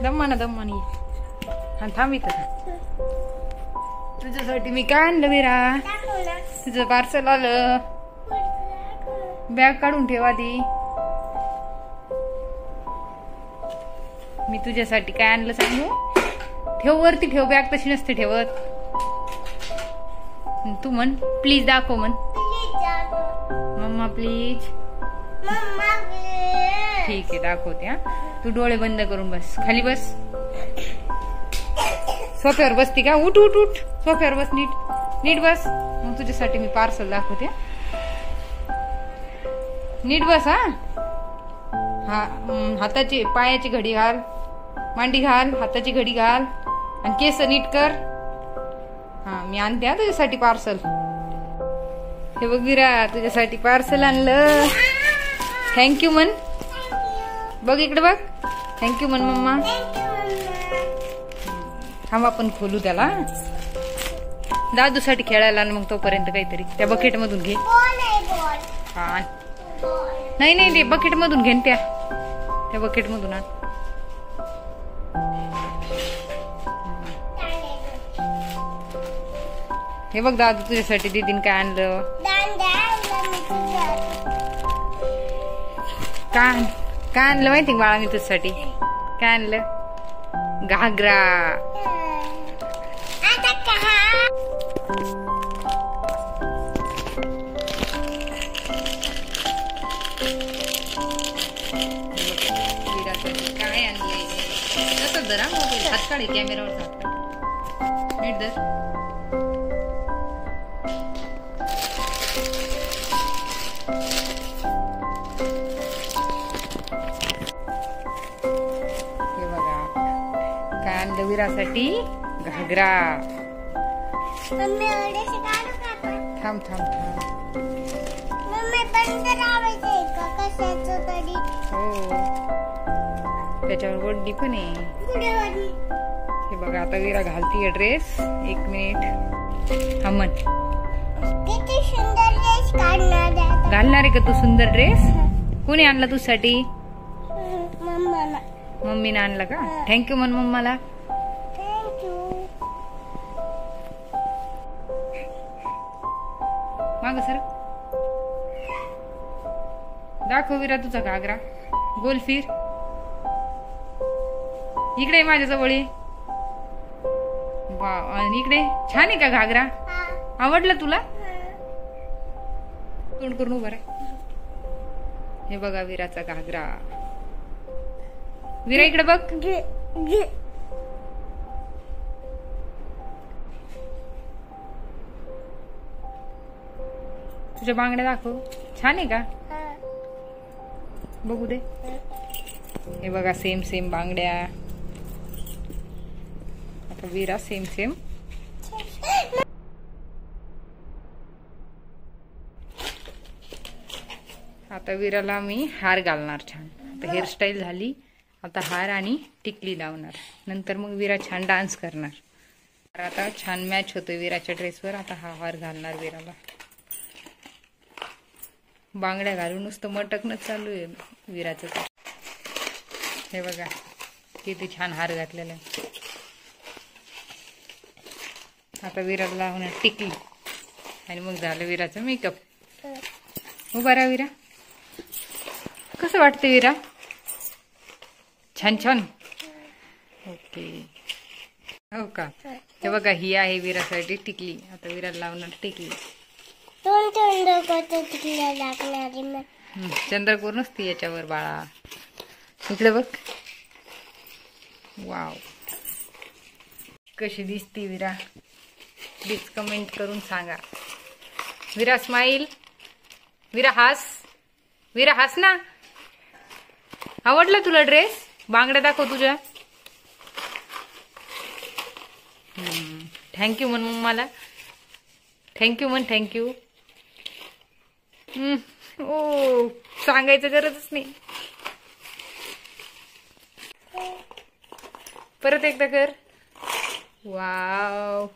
दम्मानी हा थांब इथं. तुझ्यासाठी मी काय आणलं विरा? तुझं पार्सल आलं. बॅग काढून ठेव आधी. मी तुझ्यासाठी काय आणलं सांगू? ठेव वरती ठेव, बॅग तशी नसते ठेवत. तू म्हण प्लीज दाखव म्हण. मम्मा प्लीज. ठीक आहे दाखवते. हा तू डोळे बंद करून बस. खाली बस. सोफ्यावर बसती का? उठ उठ उठ. सोफ्यावर बस. नीट बस. मग तुझ्यासाठी मी पार्सल दाखवते. नीट बस. हा हाताची पायाची घडी घाल. मांडी घाल. हाताची घडी घाल आणि केस नीट कर. हा मी आणते हा तुझ्यासाठी पार्सल. हे बघ विरा तुझ्यासाठी पार्सल आणलं. थँक्यू म्हण. बघ इकडे बघ. थँक्यू म्हण मम्मा. थांब आपण खोलू त्याला. दादूसाठी खेळायला आण मग तोपर्यंत काहीतरी. त्या बकेट मधून घे. हा नाही ते बकेट मधून घेन. त्या बकेट मधून आण. हे बघ दादू तुझ्यासाठी दीदीन काय आणलं. काय आणलं माहिती बाळा मी तुझ्यासाठी? काय आणलं? घागरा. काय आणलंय? तसंच जरा मोबाईल हात काढे. कॅमेरावर हात काढ. नीट धर. काय आणलं विरासाठी? घागरा. थांब थांब थांब. हो त्याच्यावर वड्डी पण आहे. हे बघा आता विरा घालतीये ड्रेस. 1 मिनिट थांब. घालणार आहे का तू सुंदर ड्रेस? कोणी आणला तुझ्यासाठी? मम्मीने आणला का? थँक्यू म्हण मम्माला. माग सर. दाखव विरा तुझा घागरा. गोल फिर. इकडे माझ्या जवळ ये. वाव. आणि इकडे. छान आहे का घागरा? आवडला तुला? तोंड करून उभा राहा. हे बघा विराचा घागरा. विरा इकडे बघ. तुझ्या बांगड्या दाखव. छान आहे का? बघू दे. हे बघा सेम बांगड्या. आता विरा सेम. आता विराला मी हार घालणार छान. आता हेअरस्टाईल झाली. आता हार आणि टिकली लावणार. नंतर मग विरा छान डान्स करणार. आता छान मॅच होतोय विराच्या ड्रेसवर. आता हा हार घालणार विराला. बांगड्या घालून नुसतं मटकणच चालू आहे विराचं. हे बघा किती छान हार घातलेला आहे. आता विराला लावणार टिकली आणि मग झालं विराचं मेकअप. उभा राहा विरा. कसं वाटतं विरा? छान. ओके. हो का? हे बघा ही आहे विरासाठी टिकली. आता विराला लावणार टिकली. चंद्रकोर नसती याच्यावर बाळा. इकडे बघ. वाव कशी दिसती विरा? प्लीज कमेंट करून सांगा. विरा स्माइल. विरा हास ना. आवडला तुला ड्रेस? बांगड्या दाखव तुझ्या. थँक्यू म्हण मला. थँक्यू म्हण. थँक्यू. ओ सांगायचं गरजच नाही. परत एकदा कर. वाव